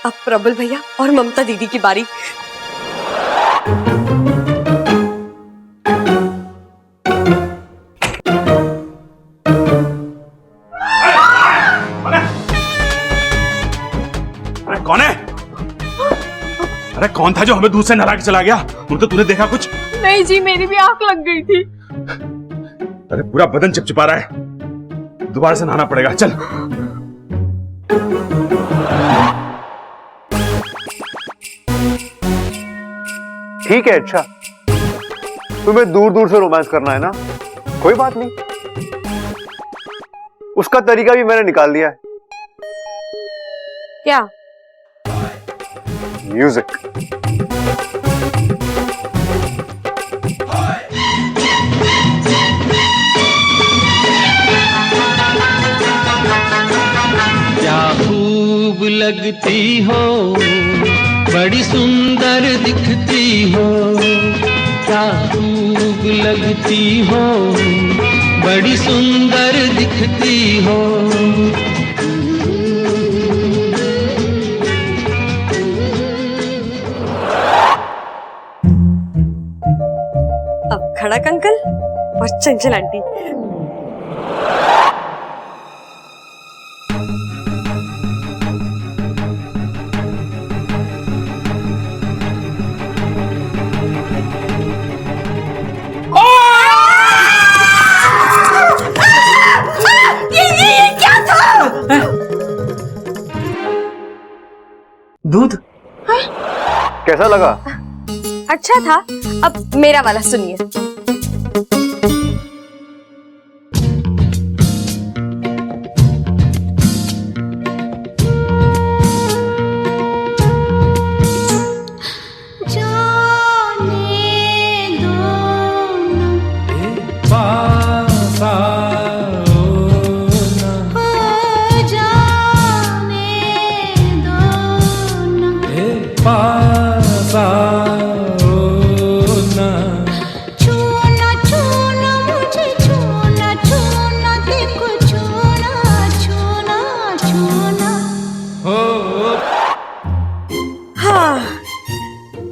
अब प्रबल भैया और ममता दीदी की बारी। अरे कौन है? अरे कौन था जो हमें दूध से नहला के चला गया? तो तूने देखा कुछ? नहीं जी, मेरी भी आंख लग गई थी। अरे पूरा बदन चिपचिपा रहा है, दोबारा से नहाना पड़ेगा। चल। ठीक है, अच्छा तुम्हें दूर दूर से रोमांस करना है ना, कोई बात नहीं, उसका तरीका भी मैंने निकाल दिया है। क्या? म्यूजिक। क्या खूब लगती हो, बड़ी सुंदर दिखती हो, क्या खूब लगती हो, बड़ी सुंदर दिखती हो। अब खड़क अंकल और चंचल आंटी। ये क्या था? दूध। कैसा लगा? अच्छा था। अब मेरा वाला सुनिए।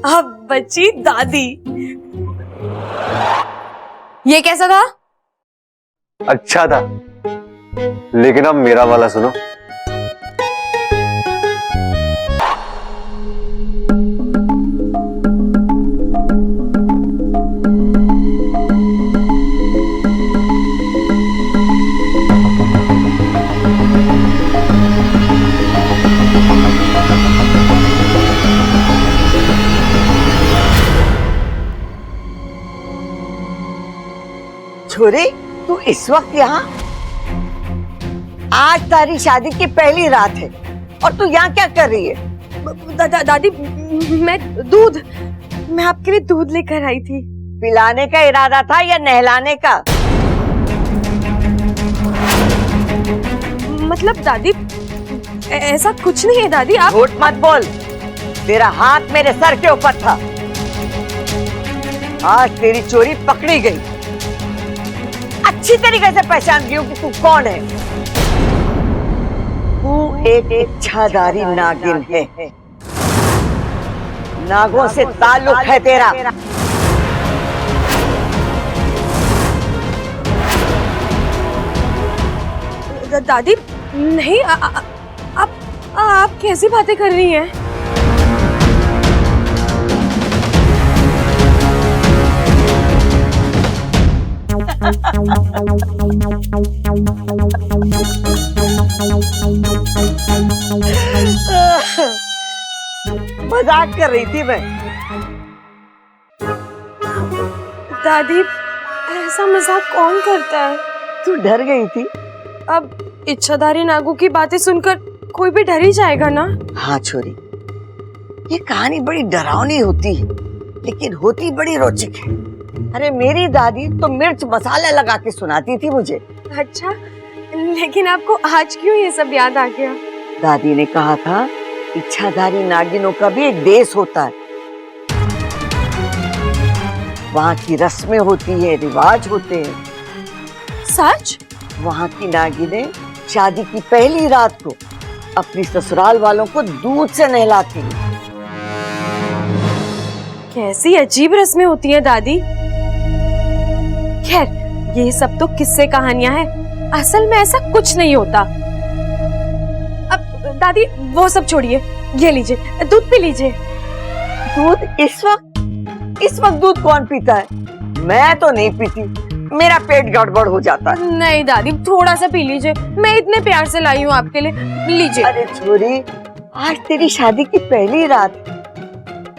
अब बची दादी। ये कैसा था? अच्छा था, लेकिन अब मेरा वाला सुनो। छोरी, तू इस वक्त यहाँ? आज तारी शादी की पहली रात है और तू यहाँ क्या कर रही है? दादी, मैं दूध, मैं आपके लिए दूध लेकर आई थी। पिलाने का इरादा था या नहलाने का? मतलब दादी, ऐसा कुछ नहीं है दादी। आप झूठ मत बोल, तेरा हाथ मेरे सर के ऊपर था। आज तेरी चोरी पकड़ी गई। अच्छी तरीके से पहचान गई हूँ कि तू कौन है। तू एक इच्छाधारी नागिन है। नागों से ताल्लुक है तेरा। दादी नहीं, आप कैसी बातें कर रही हैं? मजाक कर रही थी मैं। दादी, ऐसा मजाक कौन करता है? तू डर गई थी? अब इच्छाधारी नागों की बातें सुनकर कोई भी डर ही जाएगा ना। हाँ छोरी, ये कहानी बड़ी डरावनी होती है, लेकिन होती बड़ी रोचक है। अरे मेरी दादी तो मिर्च मसाला लगा के सुनाती थी मुझे। अच्छा, लेकिन आपको आज क्यों ये सब याद आ गया? दादी ने कहा था इच्छाधारी नागिनों का भी एक देश होता है, वहाँ की रस्में होती है, रिवाज होते हैं। सच? वहाँ की नागिनें शादी की पहली रात को अपनी ससुराल वालों को दूध से नहलाती हूँ। कैसी अजीब रस्में होती हैं दादी। खैर, ये सब तो किस्से कहानियां हैं, असल में ऐसा कुछ नहीं होता। अब दादी वो सब छोड़िए, ये लीजिए दूध पी लीजिए। दूध इस वक्त दूध कौन पीता है? मैं तो नहीं पीती, मेरा पेट गड़बड़ हो जाता है। नहीं दादी, थोड़ा सा पी लीजिए, मैं इतने प्यार से लाई हूँ आपके लिए, लीजिए। अरे छोरी, आज तेरी शादी की पहली रात,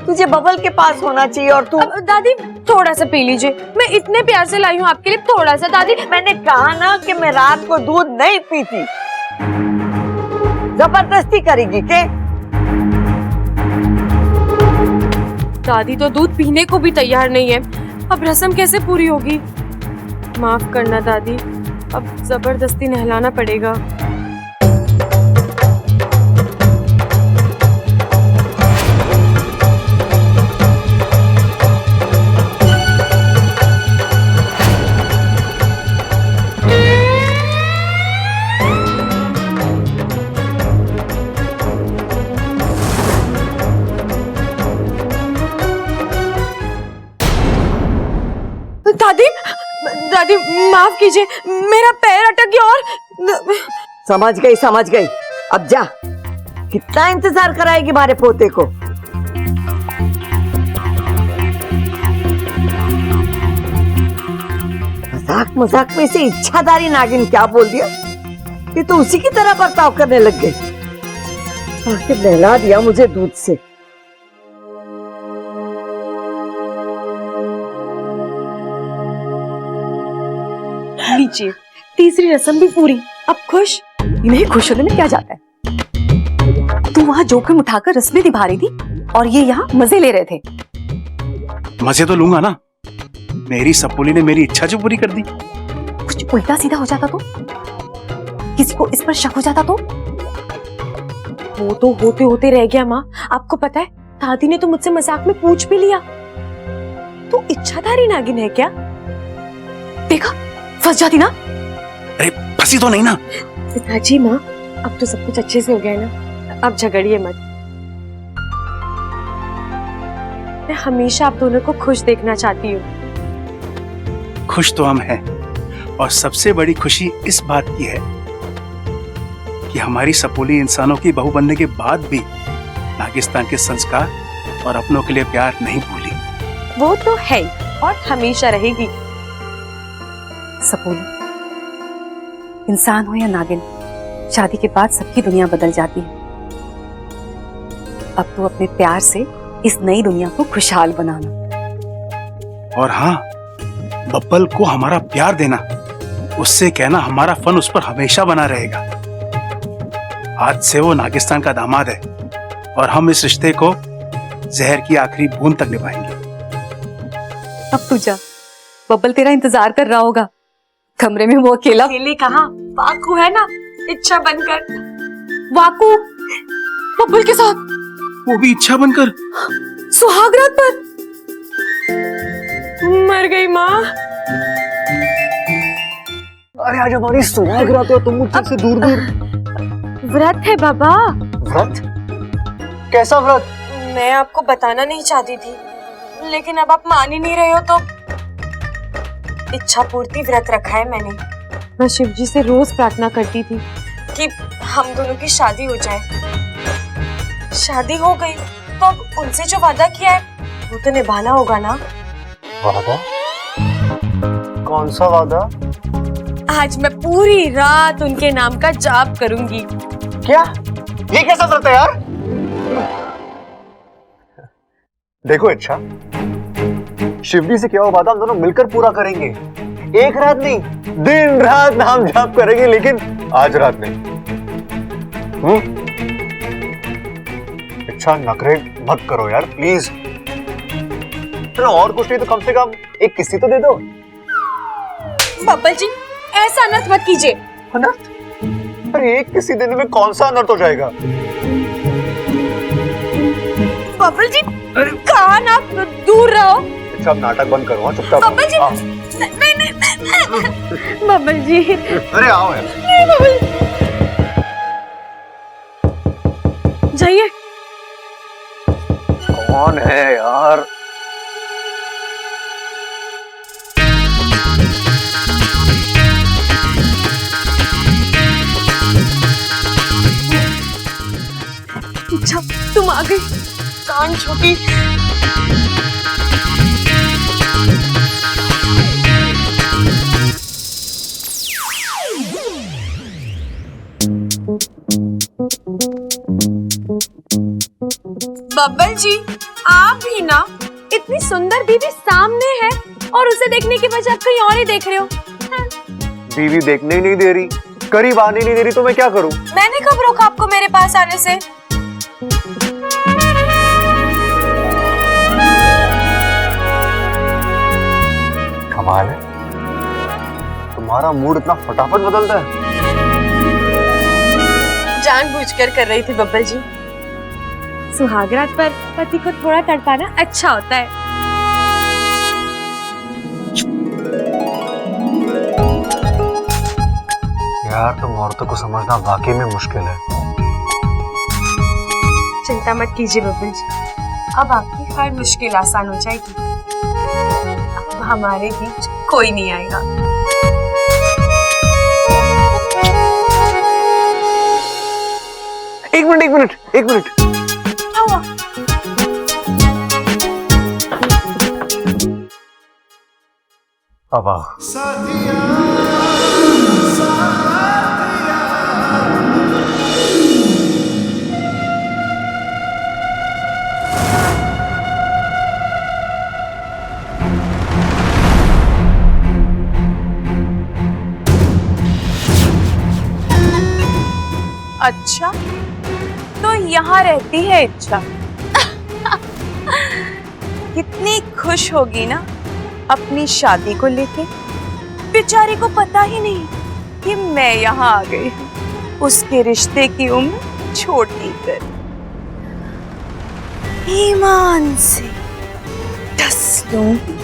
तुझे बबल के पास होना चाहिए और तू। अब दादी थोड़ा सा पी लीजिए, मैं इतने प्यार से लाई हूँ आपके लिए, थोड़ा सा। दादी मैंने कहा ना कि मैं रात को दूध नहीं पीती। जबरदस्ती करेगी के? दादी तो दूध पीने को भी तैयार नहीं है, अब रस्म कैसे पूरी होगी? माफ करना दादी, अब जबरदस्ती नहलाना पड़ेगा। दादी दादी माफ कीजिए, मेरा पैर अटक गया और। समझ गई। अब जा, कितना इंतजार कराएगी हमारे पोते को? मजाक में से इच्छाधारी नागिन क्या बोल दिया? ये तो उसी की तरह बर्ताव करने लग गई। आखिर नहला दिया मुझे दूध से। लीजिए, तीसरी रस्म भी पूरी, अब खुश? इन्हें खुश होने में क्या जाता है? तू वहाँ जोखिम उठाकर रस्में निभा रही थी और ये यहाँ मजे ले रहे थे। मजे तो लूंगा ना, मेरी सपोली ने मेरी इच्छा जो पूरी कर दी। कुछ उल्टा सीधा हो जाता तो? किसी को इस पर शक हो जाता तो? वो तो होते होते रह गया माँ। आपको पता है, दादी ने तो मुझसे मजाक में पूछ भी लिया, तो इच्छाधारी नागिन है क्या? देखा, फंस जाती ना। अरे फंसी तो नहीं ना? पिताजी माँ, अब तो सब कुछ अच्छे से हो गया है ना, अब झगड़िए मत। मैं हमेशा आप दोनों को खुश देखना चाहती हूँ। खुश तो हम हैं, और सबसे बड़ी खुशी इस बात की है कि हमारी सपोली इंसानों की बहू बनने के बाद भी नागिस्तान के संस्कार और अपनों के लिए प्यार नहीं भूली। वो तो है और हमेशा रहेगी। सपोली, इंसान हो या नागिन, शादी के बाद सबकी दुनिया बदल जाती है। अब तो अपने प्यार से इस नई दुनिया को खुशहाल बनाना। और हाँ, बब्बल को हमारा प्यार देना, उससे कहना हमारा फन उस पर हमेशा बना रहेगा। आज से वो नागिस्तान का दामाद है और हम इस रिश्ते को जहर की आखिरी बूंद तक निभाएंगे। अब तू जा, बब्बल तेरा इंतजार कर रहा होगा कमरे में। वो अकेला कहाँ, वाकू है ना, इच्छा बनकर। वाकू बब्बल के साथ, वो भी इच्छा बनकर सुहागरात पर। मर गई माँ। अरे आज हमारी सुहागरात हो, तुम मुझसे दूर दूर। व्रत है बाबा। व्रत? कैसा व्रत? मैं आपको बताना नहीं चाहती थी, लेकिन अब आप मान ही नहीं रहे हो तो इच्छा पूर्ति व्रत रखा है मैंने। मैं शिव जी से रोज प्रार्थना करती थी कि हम दोनों की शादी हो जाए। शादी हो गई तो अब उनसे जो वादा किया है वो तो निभाना होगा ना। वादा? कौन सा वादा? आज मैं पूरी रात उनके नाम का जाप करूंगी। क्या? ये कैसा व्रत है यार? देखो इच्छा, शिवजी से क्या हुआ वादा हम दोनों मिलकर पूरा करेंगे। एक रात नहीं, दिन रात नाम जाप करेंगे, लेकिन आज रात नहीं। इच्छा, नखरे मत करो यार प्लीज। चलो और कुछ नहीं तो कम से कम एक किस्सी तो दे दो। बब्बल जी, ऐसा अनर्थ मत कीजिए। अनर्थ? अरे एक किस्सी देने में कौन सा अनर्थ हो जाएगा? बब्बल जी, कहाँ ना, दूर रहो। अच्छा अब नाटक बंद करो, चुपचाप। बब्बल जी, नहीं। बब्बल जी, अरे आओ यार। नहीं बब्बल। जाइए। कौन है यार? अच्छा तुम आ गई। कान छोटी। बब्बल जी आप भी ना, इतनी सुंदर बीवी सामने है और उसे देखने के बजाय आप कहीं और ही देख रहे हो। बीवी देखने ही नहीं दे रही, करीब आने नहीं दे रही, तो मैं क्या करूं? मैंने कब रोका आपको मेरे पास आने से? कमाल है, तुम्हारा मूड इतना फटाफट बदलता है। जानबूझकर कर रही थी बब्बल जी। सुहागरात पर पति को थोड़ा तड़पाना अच्छा होता है। यार तुम औरतों को समझना वाकई में मुश्किल है। चिंता मत कीजिए बब्बल जी, अब आपकी हर मुश्किल आसान हो जाएगी। अब हमारे बीच कोई नहीं आएगा। एक मिनट। क्या हुआ? पापा अच्छा तो यहाँ रहती है इच्छा। कितनी खुश होगी ना अपनी शादी को लेके। बेचारी को पता ही नहीं कि मैं यहाँ आ गई हूँ। उसके रिश्ते की उम्र छोटी कर ईमान से डस लूंगी।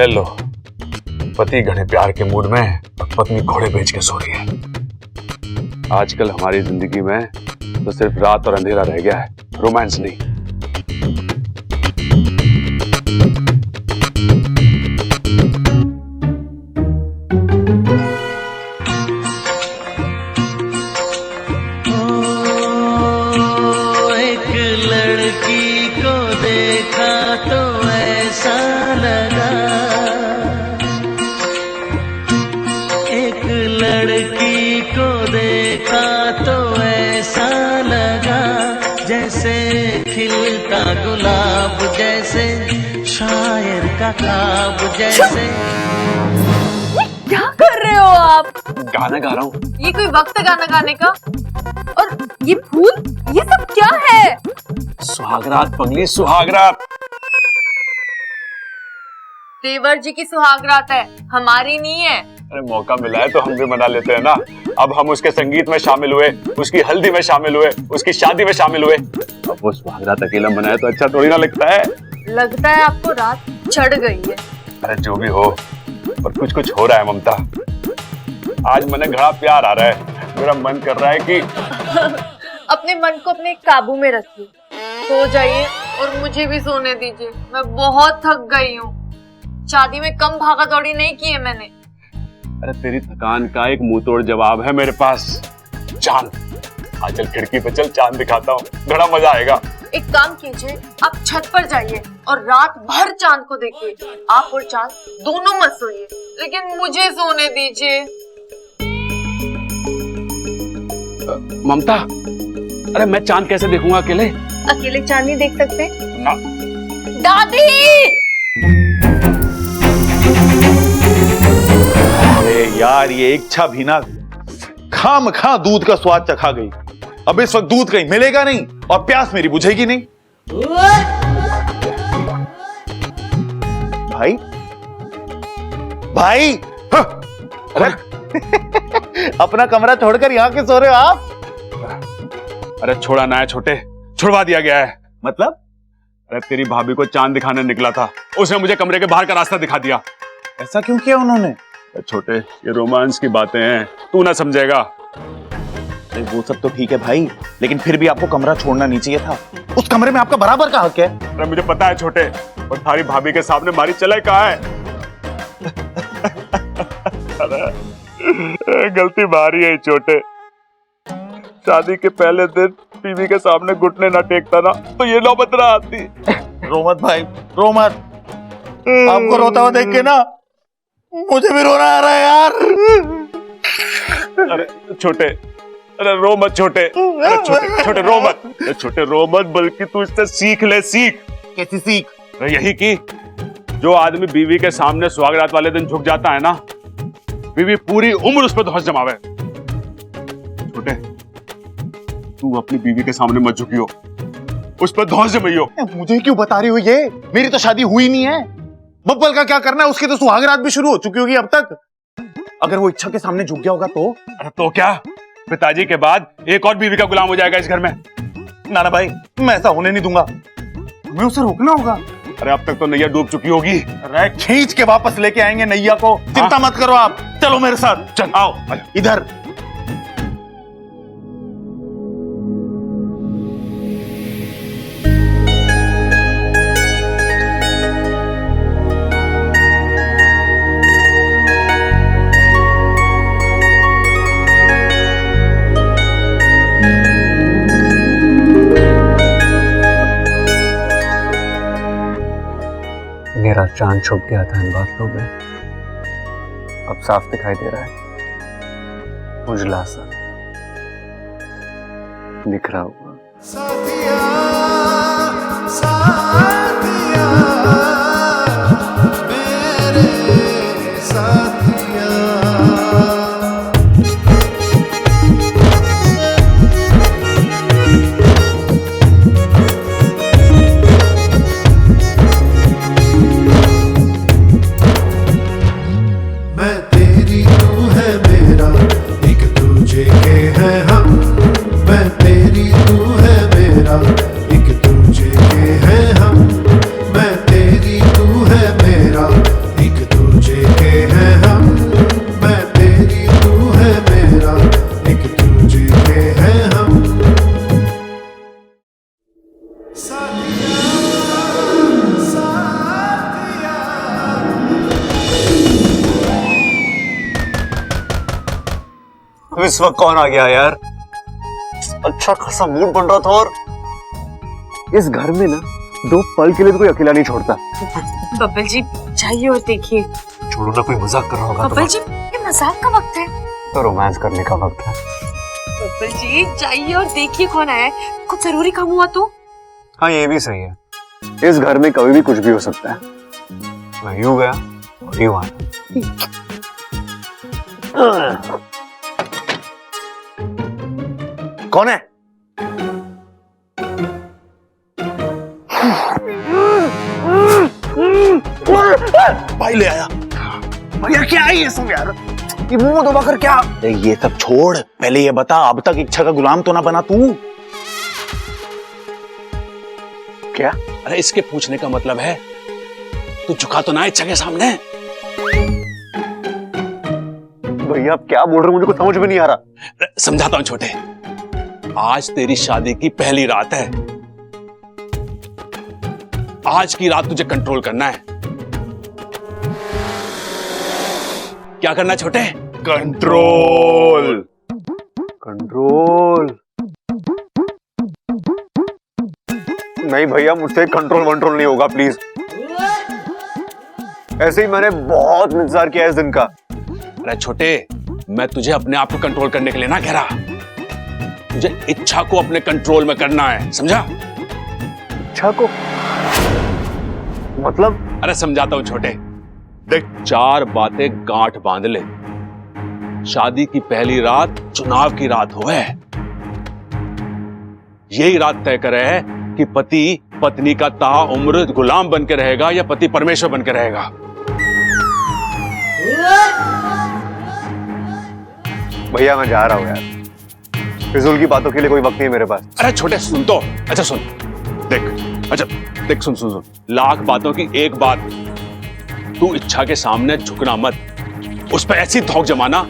लो, पति घने प्यार के मूड में है और पत्नी घोड़े बेच के सो रही है। आजकल हमारी जिंदगी में तो सिर्फ रात और अंधेरा रह गया है, रोमांस नहीं। एक लड़की को देखा तो ऐसा लगा, एक लड़की को देखा तो ऐसा लगा, जैसे खिलता गुलाब, जैसे शायर का ख्वाब, जैसे। क्या कर रहे हो आप? गाना गा रहा हूँ। ये कोई वक्त है गाना गाने का? और ये फूल, ये सब क्या है? सुहागरात पगली, सुहागरात। देवर जी की सुहागरात है, हमारी नहीं है। अरे मौका मिला है तो हम भी मना लेते हैं ना। अब हम उसके संगीत में शामिल हुए, उसकी हल्दी में शामिल हुए, उसकी शादी में शामिल हुए। अब वो सुहागरात अकेला मनाए तो अच्छा थोड़ी ना लगता है। लगता है आपको रात चढ़ गई है। अरे जो भी हो, पर कुछ कुछ हो रहा है ममता। आज मन घड़ा प्यार आ रहा है, मेरा मन कर रहा है कि अपने मन को अपने काबू में रखिए, सो जाइए और मुझे भी सोने दीजिए। मैं बहुत थक गई हूँ, शादी में कम भागा दौड़ी नहीं की है मैंने। अरे तेरी थकान का एक मुंह तोड़ जवाब है मेरे पास। चांद, आज चल खिड़की पे चल, चांद दिखाता हूँ, बड़ा मजा आएगा। एक काम कीजिए, आप छत पर जाइए और रात भर चांद को देखिए। आप और चांद दोनों मत सोइए, लेकिन मुझे सोने दीजिए। ममता, अरे मैं चांद कैसे देखूंगा अकेले? अकेले चांद नहीं देख सकते ना। दादी। अरे यार, ये इच्छा भी ना खाम खा दूध का स्वाद चखा गई। अब इस वक्त दूध कहीं मिलेगा नहीं और प्यास मेरी बुझेगी नहीं। भाई भाई, हाँ। अरे अपना कमरा छोड़कर यहाँ के सो रहे हो आप? अरे छोड़ा ना है छोटे, छुड़वा दिया गया है। मतलब? अरे तेरी भाभी को चांद दिखाने निकला था, उसने मुझे कमरे के बाहर का रास्ता दिखा दिया। ऐसा क्यों किया उन्होंने? अरे छोटे, ये रोमांस की बातें हैं, तू ना समझेगा। अरे वो सब तो ठीक है भाई, लेकिन फिर भी आपको कमरा छोड़ना नहीं चाहिए था। उस कमरे में आपका बराबर का हक है। अरे मुझे पता है छोटे, और थारी भाभी के सामने मारी चले कहाँ है। अरे गलती मारी है छोटे। शादी के पहले दिन बीवी के सामने घुटने ना टेकता ना तो ये नौबत ना आती। रो मत भाई, रो मत। आपको रोता हुआ देख के ना मुझे भी रोना आ रहा है यार। अरे छोटे, अरे रो मत छोटे। अरे छोटे छोटे रो मत। अरे छोटे रो मत, बल्कि तू इससे सीख ले। सीख? कैसी सीख? अरे यही कि जो आदमी बीवी के सामने सुहागरात वाले दिन झुक जाता है ना, बीवी पूरी उम्र उस पर धौंस जमावे। छोटे, तू अपनी बीवी के सामने मत झुकियो, उस पर धौंस जमाइयो। मुझे क्यों बता रही हो ये? मेरी तो शादी हुई नहीं है। बब्बल का क्या करना है? उसकी तो सुहागरात भी शुरू हो चुकी होगी अब तक। अगर वो इच्छा के सामने झुक गया होगा तो? अरे तो क्या, पिताजी के बाद एक और बीवी का गुलाम हो जाएगा इस घर में। नाना भाई, मैं ऐसा होने नहीं दूंगा। हमें उसे रोकना होगा। अरे अब तक तो नैया डूब चुकी होगी। अरे खींच के वापस लेके आएंगे नैया को, चिंता मत करो आप। चलो मेरे साथ, चल आओ इधर। मेरा चांद छुप गया था इन बादलों में, अब साफ दिखाई दे रहा है, उजला सा, बिखरा हुआ। साथिया, साथिया, मेरे साथिया। मैं तेरी, तू है मेरा, एक दूजे के हैं हम। मैं तेरी, तू है मेरा, एक दूजे के हैं हम। मैं तेरी, तू है मेरा, एक दूजे के हैं हम। मैं तेरी, तू है मेरा, एक दूजे के हैं हम। साथिया, साथिया। इस वक्त कौन आ गया यार? अच्छा खासा मूड बन रहा था और इस घर में ना दो पल के लिए तो कोई अकेला नहीं छोड़ता। बब्बल जी जाइए और देखिए। छोड़ो ना, कोई मजाक कर रहा होगा। बब्बल जी, ये मजाक का वक्त है। तो रोमांस करने का वक्त है। बब्बल जी जाइए और देखिए कौन आया है। कुछ जरूरी काम हुआ तो? हाँ ये भी सही है, इस घर में कभी भी कुछ भी हो सकता है। मैं यूं गया और यूं आया। कौन है? भाई ले आया। भैया क्या है ये सब यार? ये मुंह दबाकर क्या? अरे ये सब छोड़, पहले ये बता, अब तक इच्छा का गुलाम तो ना बना तू? क्या? अरे इसके पूछने का मतलब है तू झुका तो ना इच्छा के सामने? भैया आप क्या बोल रहे हो? मुझे कुछ समझ में नहीं आ रहा। समझाता हूं छोटे, आज तेरी शादी की पहली रात है। आज की रात तुझे कंट्रोल करना है। क्या करना है छोटे? कंट्रोल। कंट्रोल। नहीं भैया, मुझसे कंट्रोल वंट्रोल नहीं होगा, प्लीज। ऐसे ही मैंने बहुत इंतजार किया इस दिन का। अरे छोटे, मैं तुझे अपने आप को कंट्रोल करने के लिए ना कह रहा, तुझे इच्छा को अपने कंट्रोल में करना है, समझा? इच्छा को मतलब? अरे समझाता हूं छोटे, देख 4 बातें गांठ बांध ले। शादी की पहली रात चुनाव की रात हो है। यही रात तय करे है कि पति पत्नी का ताउम्र गुलाम बन के रहेगा या पति परमेश्वर बन के रहेगा। भैया मैं जा रहा हूं यार, फिजूल की बातों के लिए कोई वक्त नहीं है मेरे पास। अरे छोटे सुन तो, अच्छा सुन, देख, अच्छा देख, सुन सुन सुन, लाख बातों की एक बात, तू इच्छा के सामने झुकना मत, उस पर ऐसी धौंक जमाना,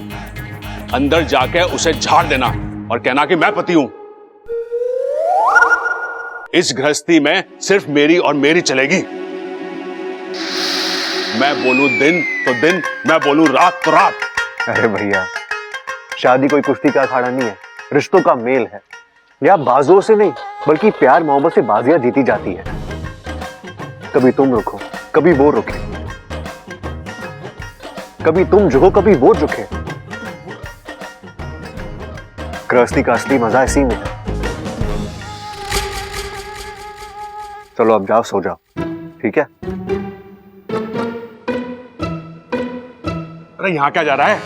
अंदर जाके उसे झाड़ देना और कहना कि मैं पति हूं। इस गृहस्थी में सिर्फ मेरी और मेरी चलेगी। मैं बोलूं दिन तो दिन, मैं बोलूं रात तो रात। अरे भैया, शादी कोई कुश्ती का अखाड़ा नहीं है, रिश्तों का मेल है। या बाजुओं से नहीं बल्कि प्यार मोहब्बत से बाजियां जीती जाती है। कभी तुम रुको, कभी वो रुके, कभी तुम झुको, कभी वो झुके। गृहस्थी का असली मजा इसी में है। चलो अब जाओ, सो जाओ, ठीक है? अरे यहां क्या जा रहा है?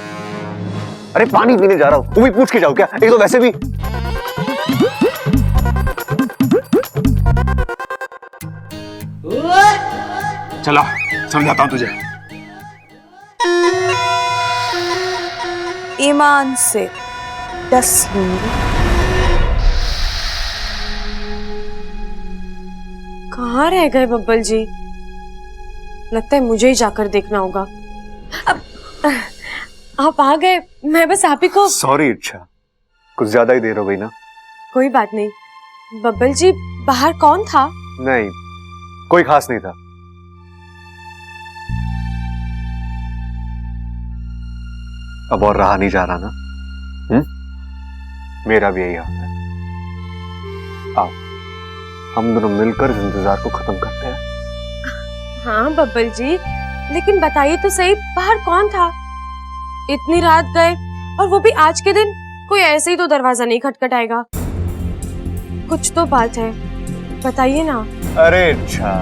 अरे पानी पीने जा रहा हूं, तुम भी पूछ के जाओ क्या? एक तो वैसे भी चला समझाता हूं तुझे। ईमान से 10 लूंगी। कहाँ रह गए बब्बल जी? लगता है मुझे ही जाकर देखना होगा। अब आप आ गए, मैं बस आप ही को। सॉरी इच्छा, कुछ ज्यादा ही देर हो गई ना। कोई बात नहीं। बब्बल जी बाहर कौन था? नहीं, कोई खास नहीं था। अब और रहा नहीं जा रहा ना? मेरा भी यही हाल है। आओ हम दोनों मिलकर इस इंतजार को खत्म करते हैं। हाँ बब्बल जी, लेकिन बताइए तो सही, बाहर कौन था? इतनी रात गए और वो भी आज के दिन। कोई ऐसे ही तो दरवाजा नहीं खटखटाएगा। कुछ तो बात है, बताइए ना। अरे अच्छा,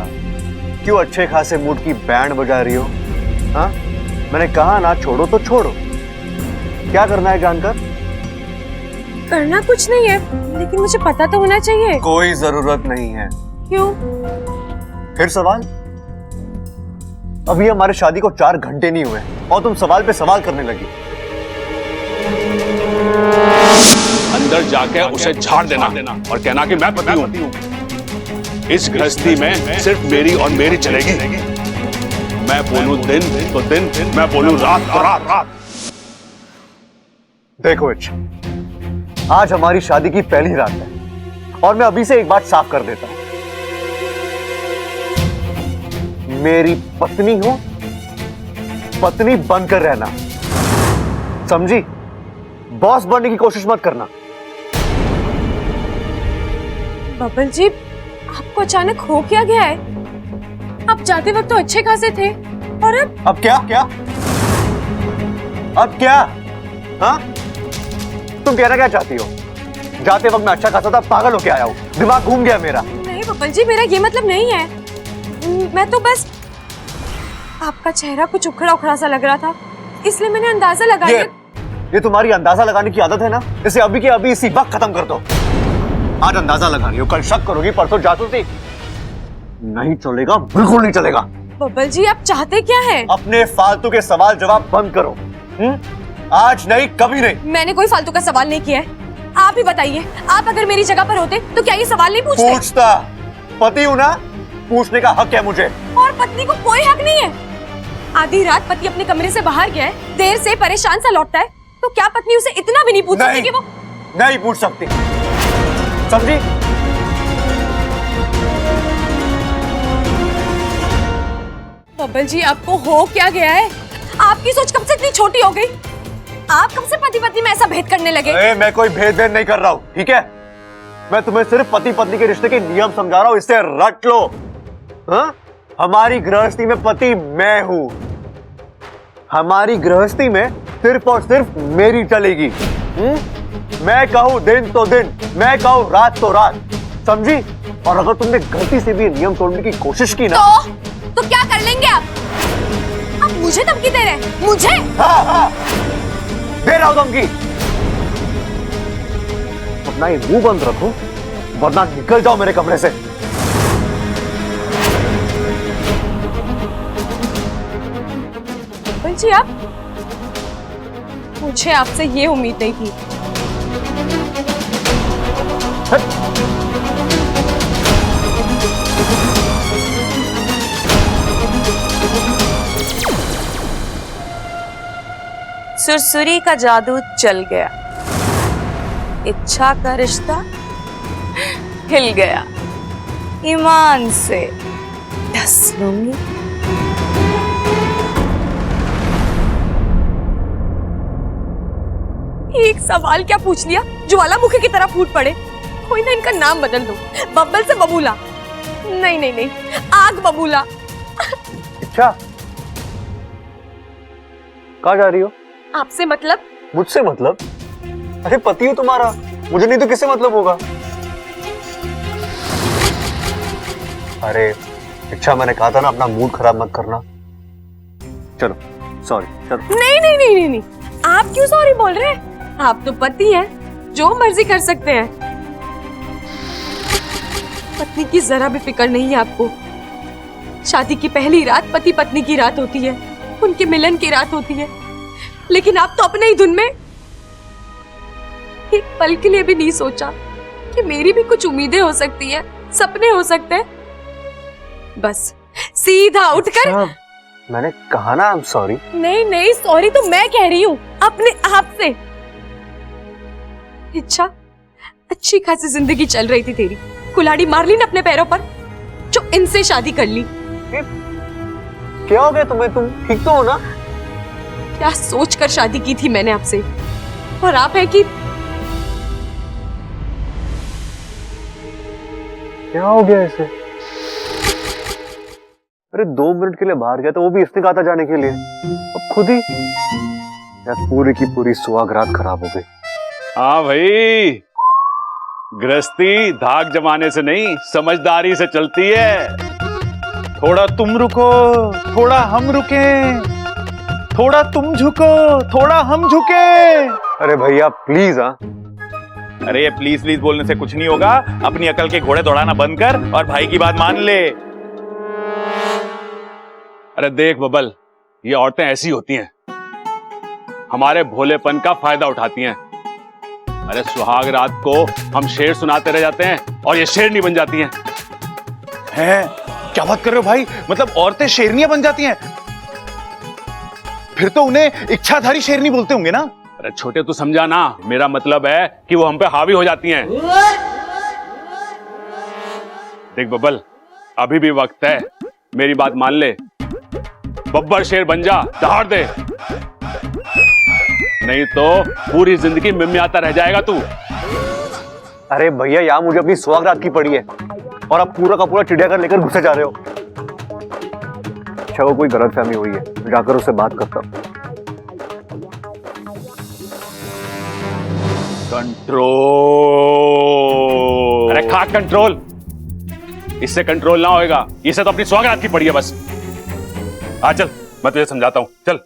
क्यों अच्छे खासे मूड की बैंड बजा रही हो? हाँ, मैंने कहा ना छोड़ो तो छोड़ो। क्या करना है जानकर? करना कुछ नहीं है, लेकिन मुझे पता तो होना चाहिए। कोई जरूरत नहीं है। क्यों? फिर सवाल? अभी हमारे शादी को 4 घंटे नहीं हुए और तुम सवाल पे सवाल करने लगी। अंदर जाके उसे झाड़ देना और कहना कि मैं पति हूं। इस गृहस्थी में सिर्फ मेरी और मेरी चलेगी। मैं बोलूं दिन तो दिन, मैं बोलूं रात तो रात। देखो इच्छा, आज हमारी शादी की पहली रात है और मैं अभी से एक बात साफ कर देता हूं। मेरी पत्नी हो, पत्नी बनकर रहना, समझी? बॉस बनने की कोशिश मत करना। बब्बल जी, आपको अचानक हो क्या गया है? आप जाते वक्त तो अच्छे खासे थे और अब क्या? अब क्या? हाँ? तुम कहना क्या चाहती हो? जाते वक्त मैं अच्छा खासा था, पागल होके आया हूं, दिमाग घूम गया मेरा। नहीं बब्बल जी, मेरा ये मतलब नहीं है। मैं तो बस, आपका चेहरा कुछ उखड़ा उखड़ा सा लग रहा था, इसलिए मैंने अंदाजा लगा लिया। ये तुम्हारी अंदाजा लगाने की आदत है ना, इसे अभी के अभी इसी वक्त खत्म कर दो। आज अंदाजा लगा रही हो, कल शक करोगी, परसों जासूसी। नहीं चलेगा, बिल्कुल नहीं चलेगा। बब्बल जी आप चाहते क्या है? अपने फालतू के सवाल जवाब बंद करो। आज नहीं, कभी नहीं। मैंने कोई फालतू का सवाल नहीं किया है। आप ही बताइए, आप अगर मेरी जगह पर होते तो क्या ये सवाल नहीं पूछते? पूछता, पति हूं ना, पूछने का हक है मुझे। और पत्नी को कोई हक नहीं है? आधी रात पति अपने कमरे से बाहर गया है, देर से परेशान सा लौटता है, तो क्या पत्नी उसे इतना भी नहीं पूछ सकती कि वो? नहीं पूछ सकती, समझी? बब्बल जी आपको हो क्या गया है? आपकी सोच कब से इतनी छोटी हो गई? आप कब से पति पत्नी में ऐसा भेद करने लगे? मैं कोई भेद नहीं कर रहा हूँ, ठीक है? मैं तुम्हें सिर्फ पति पत्नी के रिश्ते के नियम समझा रहा हूं, इससे रट लो। हाँ? हमारी गृहस्थी में पति मैं हूं। हमारी गृहस्थी में सिर्फ और सिर्फ मेरी चलेगी। मैं कहूं दिन तो दिन, मैं कहूं रात तो रात, समझी? और अगर तुमने गलती से भी नियम तोड़ने की कोशिश की ना तो क्या कर लेंगे आप मुझे धमकी दे रहे हैं? मुझे? हाँ, दे रहा हूं धमकी। अपना ये मुंह बंद रखो, वरना निकल जाओ मेरे कमरे से। जी आप, मुझे आपसे ये उम्मीद नहीं थी। सुरसुरी का जादू चल गया, इच्छा का रिश्ता हिल गया, ईमान से डस लूंगी। एक सवाल क्या पूछ लिया, ज्वालामुखी की तरह फूट पड़े। कोई ना इनका नाम बदल दो, बब्बल से बबूला। नहीं नहीं नहीं, आग बबूला। अच्छा, कहाँ जा रही हो? आपसे मतलब? मुझसे मतलब? अरे पति हो तुम्हारा, मुझे नहीं तो किससे मतलब होगा? अरे इच्छा, मैंने कहा था ना अपना मूड खराब मत करना। चलो सॉरी, चलो। नहीं नहीं नहीं नहीं नहीं, आप क्यों सॉरी बोल रहे हैं? आप तो पति हैं, जो मर्जी कर सकते हैं। पत्नी की जरा भी फिक्र नहीं है आपको। शादी की पहली रात पति पत्नी की रात होती है, उनके मिलन की रात होती है, लेकिन आप तो अपने ही धुन में। एक पल के लिए भी नहीं सोचा कि मेरी भी कुछ उम्मीदें हो सकती है, सपने हो सकते हैं। बस सीधा उठकर। मैंने कहा ना, आई एम सॉरी। नहीं नहीं, सॉरी तो मैं कह रही हूँ अपने आप से। इच्छा, अच्छी खासी जिंदगी चल रही थी तेरी, कुल्हाड़ी मार ली ना अपने पैरों पर, जो इनसे शादी कर ली। क्या हो गया तुम्हें? तुम ठीक तो हो ना? क्या सोचकर शादी की थी मैंने आपसे, और आप है कि क्या हो गया ऐसे? अरे 2 मिनट के लिए बाहर गया था, वो भी इसने कहा था जाने के लिए, अब खुद ही यार पूरी की पूरी सुहाग रात खराब हो गई। हाँ भाई, गृहस्थी धाक जमाने से नहीं, समझदारी से चलती है। थोड़ा तुम रुको, थोड़ा हम रुकें, थोड़ा तुम झुको, थोड़ा हम झुके। अरे भैया प्लीज। हाँ, अरे ये प्लीज प्लीज बोलने से कुछ नहीं होगा। अपनी अकल के घोड़े दौड़ाना बंद कर और भाई की बात मान ले। अरे देख बबल, ये औरतें ऐसी होती हैं, हमारे भोलेपन का फायदा उठाती हैं। अरे सुहाग रात को हम शेर सुनाते रह जाते हैं और ये शेरनी बन जाती हैं। हैं? क्या बात कर रहे हो भाई? मतलब औरतें शेरनियां बन जाती हैं? फिर तो उन्हें इच्छाधारी शेरनी बोलते होंगे ना? अरे छोटे तू समझा ना, मेरा मतलब है कि वो हम पे हावी हो जाती हैं। देख बबल, अभी भी वक्त है, मेरी बात मान ले। बब्बर शेर बन जा, दहाड़ दे, नहीं तो पूरी जिंदगी मिमियाता रह जाएगा तू। अरे भैया यहाँ मुझे अपनी सुहाग रात की पड़ी है और आप पूरा का पूरा चिड़ियाघर लेकर घुसे जा रहे हो। अच्छा, वो कोई गलतफहमी हुई है, जाकर उससे बात करता हूं। कंट्रोल। अरे खा कंट्रोल, इससे कंट्रोल ना होएगा, इसे तो अपनी सुहाग रात की पड़ी है बस। आ चल, मैं तुझे समझाता हूं, चल।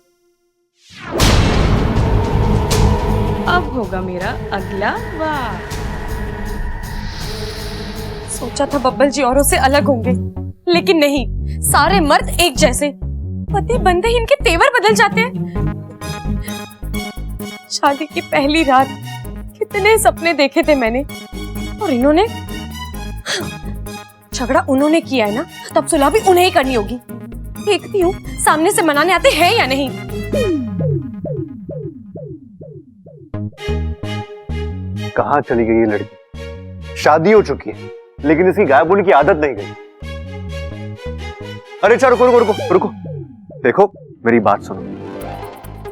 अब होगा मेरा अगला वार। सोचा था बब्बल जी औरों से अलग होंगे, लेकिन नहीं, सारे मर्द एक जैसे। पति बनते ही इनके तेवर बदल जाते हैं। शादी की पहली रात कितने सपने देखे थे मैंने, और इन्होंने झगड़ा उन्होंने किया है ना, तब सुलह भी उन्हें ही करनी होगी। देखती हूँ सामने से मनाने आते हैं या नहीं। कहाँ चली गई ये लड़की? शादी हो चुकी है, लेकिन इसकी गायब होने की आदत नहीं गई। अरे चलो रुको रुको रुको रुको, देखो मेरी बात सुनो।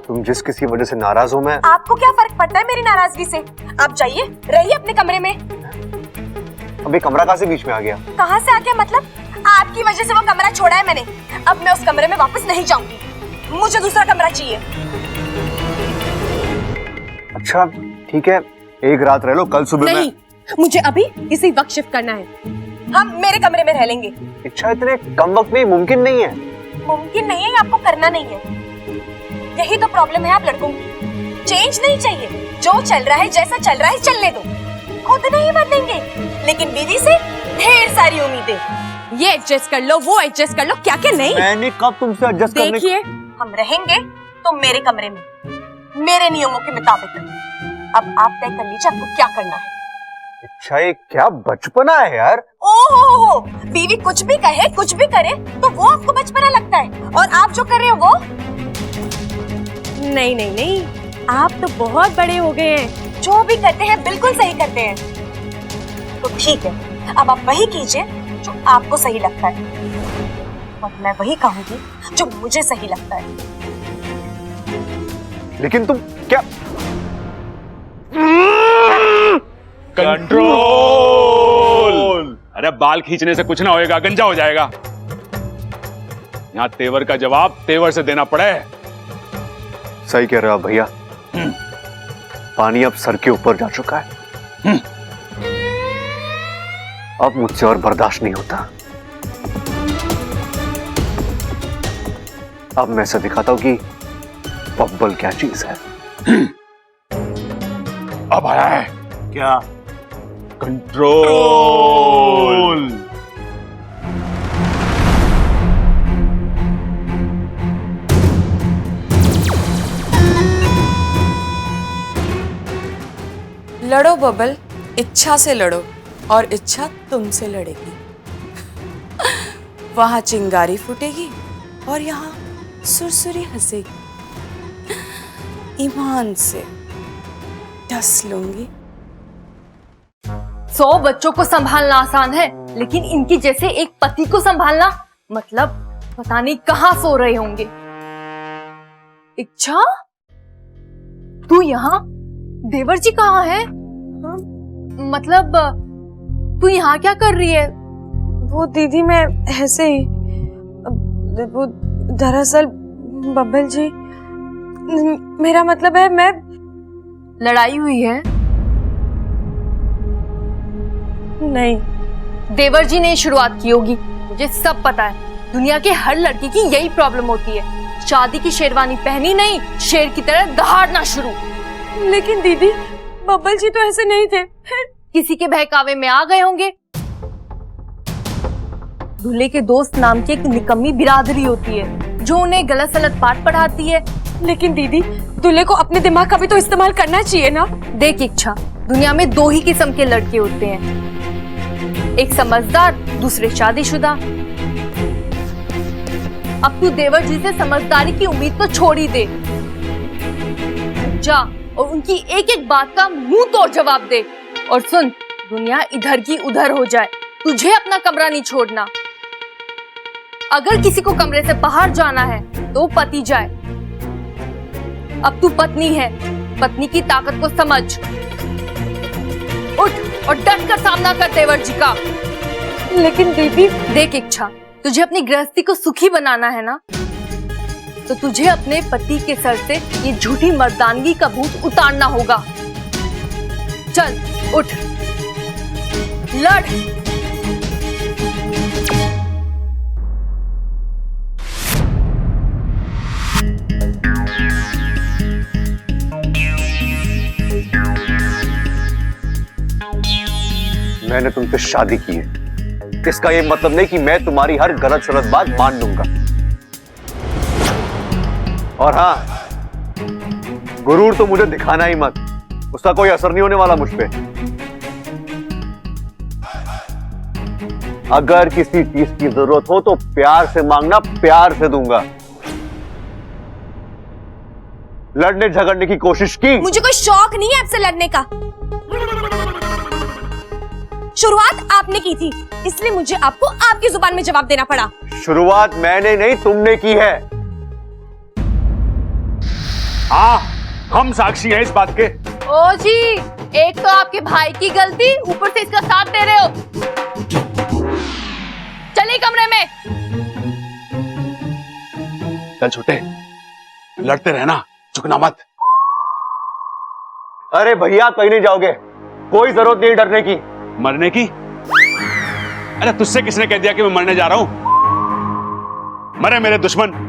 तुम जिस किसी वजह से नाराज हो, मैं आपको क्या फर्क पड़ता है मेरी नाराजगी से? आप जाइए, रहिए अपने कमरे में। अबे कमरा कहाँ से बीच में आ गया? कहाँ से आ गया मतलब? आपकी वजह से वो कमरा छोड़ा है मैंने। अब मैं उस कमरे में वापस नहीं जाऊंगी, मुझे दूसरा कमरा चाहिए। अच्छा ठीक है, एक रात रह लो, कल सुबह नहीं, मुझे अभी इसी वक्त शिफ्ट करना है। हम मेरे कमरे में रह लेंगे। इच्छा इतने कम वक्त में मुमकिन नहीं है। मुमकिन नहीं है, आपको करना नहीं है। यही तो प्रॉब्लम है आप लड़कों की। चेंज नहीं चाहिए, जो चल रहा है जैसा चल रहा है चलने दो, खुद नहीं बदलेंगे, लेकिन बीवी से ढेर सारी उम्मीदें। ये एडजस्ट कर लो, वो एडजस्ट कर लो, क्या क्या नहीं। मैंने कब तुमसे एडजस्ट करने? देखिए, हम रहेंगे तो मेरे कमरे में, मेरे नियमों के मुताबिक। अब आप तय कर लीजिए आपको क्या करना है। अच्छा ये क्या बचपना है यार। ओहो, बीवी कुछ भी कहे कुछ भी करे तो वो आपको बचपना लगता है, और आप जो कर रहे हो वो? नहीं नहीं नहीं, आप तो बहुत बड़े हो गए हैं, जो भी करते हैं बिल्कुल सही करते हैं। तो ठीक है, अब आप वही कीजिए जो आपको सही लगता है, और मैं वही कहूंगी जो मुझे सही लगता है। लेकिन तुम क्या? कंट्रोल! अरे बाल खींचने से कुछ ना होएगा, गंजा हो जाएगा। यहाँ तेवर का जवाब तेवर से देना पड़े। सही कह रहे हो आप भैया, पानी अब सर के ऊपर जा चुका है। अब मुझसे और बर्दाश्त नहीं होता। अब मैं ऐसा दिखाता हूं कि बब्बल क्या चीज है। अब आया है क्या? कंट्रोल। लड़ो बबल, इच्छा से लड़ो, और इच्छा तुमसे लड़ेगी। वहां चिंगारी फूटेगी और यहाँ सुरसुरी हंसेगी। ईमान से डस लूंगी। 100 बच्चों को संभालना आसान है, लेकिन इनकी जैसे एक पति को संभालना मतलब पता नहीं कहाँ सो रहे होंगे। इच्छा, तू यहाँ? देवर जी कहाँ है? मतलब तू यहाँ क्या कर रही है? वो दीदी मैं ऐसे ही, वो दरअसल बब्बल जी, मेरा मतलब है मैं। लड़ाई हुई है? नहीं, देवर जी ने शुरुआत की होगी, मुझे सब पता है। दुनिया के हर लड़की की यही प्रॉब्लम होती है, शादी की शेरवानी पहनी नहीं, शेर की तरह दहाड़ना शुरू। लेकिन दीदी बब्बल जी तो ऐसे नहीं थे। किसी के बहकावे में आ गए होंगे। दूल्हे के दोस्त नाम की एक निकम्मी बिरादरी होती है जो उन्हें गलत सलत बात पढ़ाती है। लेकिन दीदी, दूल्हे को अपने दिमाग का भी तो इस्तेमाल करना चाहिए ना। देख इच्छा, दुनिया में 2 ही किस्म के लड़के होते हैं, एक समझदार, दूसरे शादीशुदा। अब तू देवर जी से समझदारी की उम्मीद तो छोड़ ही दे। जा और उनकी एक एक बात का मुंह तोड़ जवाब दे। और सुन, दुनिया इधर की उधर हो जाए, तुझे अपना कमरा नहीं छोड़ना। अगर किसी को कमरे से बाहर जाना है तो पति जाए। अब तू पत्नी है, पत्नी की ताकत को समझ। उठ और डट कर सामना कर देवर जी का। लेकिन दीदी, देख इच्छा, तुझे अपनी गृहस्थी को सुखी बनाना है ना, तो तुझे अपने पति के सर से ये झूठी मर्दानगी का भूत उतारना होगा। चल उठ, लड़। मैंने तुमसे शादी की है, इसका ये मतलब नहीं कि मैं तुम्हारी हर गलत सलत बात मान लूंगा। और हाँ, गुरूर तो मुझे दिखाना ही मत, उसका कोई असर नहीं होने वाला मुझ पे। अगर किसी चीज की जरूरत हो तो प्यार से मांगना, प्यार से दूंगा। लड़ने झगड़ने की कोशिश की? मुझे कोई शौक नहीं है आपसे लड़ने का। शुरुआत आपने की थी, इसलिए मुझे आपको आपकी जुबान में जवाब देना पड़ा। शुरुआत मैंने नहीं, तुमने की है। हाँ, हम साक्षी हैं इस बात के। ओ जी, एक तो आपके भाई की गलती, ऊपर से इसका साथ दे रहे हो। चलिए कमरे में। चल छोटे, लड़ते रहना, झुकना मत। अरे भैया कहीं नहीं जाओगे, कोई जरूरत नहीं डरने की। मरने की? अरे तुझसे किसने कह दिया कि मैं मरने जा रहा हूं? मरे मेरे दुश्मन।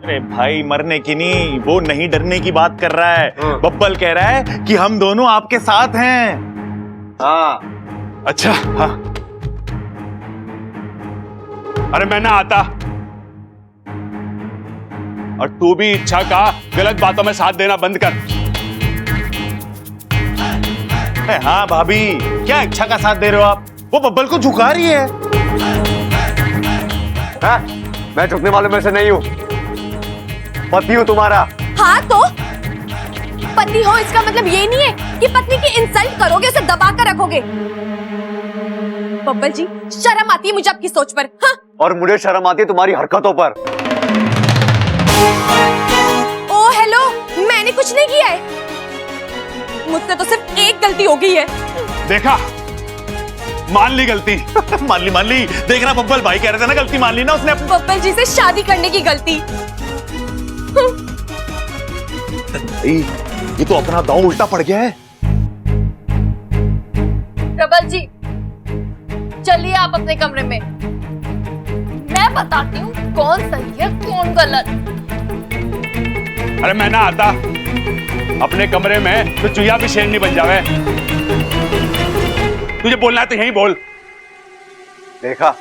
अरे भाई मरने की नहीं, वो नहीं डरने की बात कर रहा है। बब्बल कह रहा है कि हम दोनों आपके साथ हैं। हाँ अच्छा हाँ। अरे मैं ना आता, और तू भी इच्छा का गलत बातों में साथ देना बंद कर। हाँ भाभी, क्या इच्छा का साथ दे रहे हो आप? वो बब्बल को झुका रही है। मैं झुकने वालों में से नहीं हूं, पति हूं तुम्हारा। हाँ तो पति हो इसका मतलब ये नहीं है कि पत्नी की इंसल्ट करोगे, उसे दबा कर रखोगे। बब्बल जी शर्म आती है मुझे आपकी सोच पर। हाँ? और मुझे शर्म आती है तुम्हारी हरकतों पर। ओ हेलो, मैंने कुछ नहीं किया है, मुझसे तो सिर्फ एक गलती हो गई है। देखा, मान ली गलती। मान ली। देख रहा बब्बल भाई कह रहे थे ना, गलती मान ली ना उसने। बब्बल जी से शादी करने की गलती। ये तो अपना दांव उल्टा पड़ गया है। प्रबल जी चलिए आप अपने कमरे में, मैं बताती हूँ कौन सही है कौन गलत। अरे मैं ना आता, अपने कमरे में तो चुया भी शेरनी बन जावे। तुझे बोलना है तो यहीं बोल। देखा,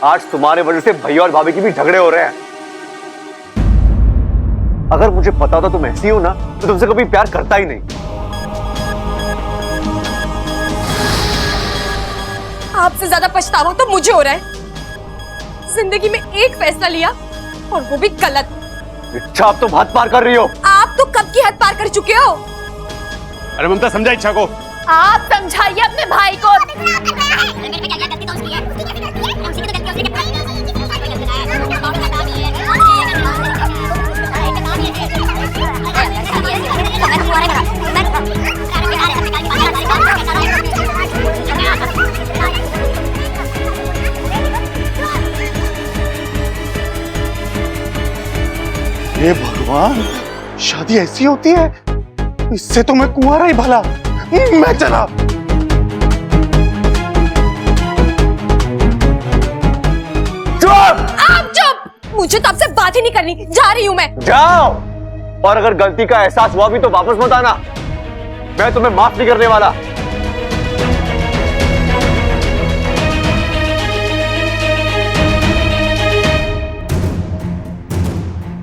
आज तुम्हारे वजह से भैया और भाभी की भी झगड़े हो रहे हैं। अगर मुझे पता था तुम ऐसी हो ना, तो तुमसे कभी प्यार करता ही नहीं। आपसे ज्यादा पछतावा तो मुझे हो रहा है। जिंदगी में एक फैसला लिया और वो भी गलत। इच्छा, आप तुम हद पार कर रही हो। आप तो कब की हद पार कर चुके हो। अरे ममता समझा इच्छा को। आप समझाइए अपने भाई को। हे भगवान, शादी ऐसी होती है? इससे तो मैं कुंवारा ही भला। मैं चला। चुप! आप चुप! मुझे तो आपसे बात ही नहीं करनी, जा रही हूँ मैं। जाओ, और अगर गलती का एहसास हुआ भी तो वापस मत आना, मैं तुम्हें माफ नहीं करने वाला।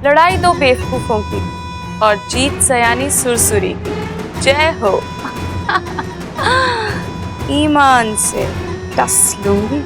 लड़ाई दो बेवकूफों की और जीत सयानी सुरसुरी की। जय हो। ईमान से डस लूंगी।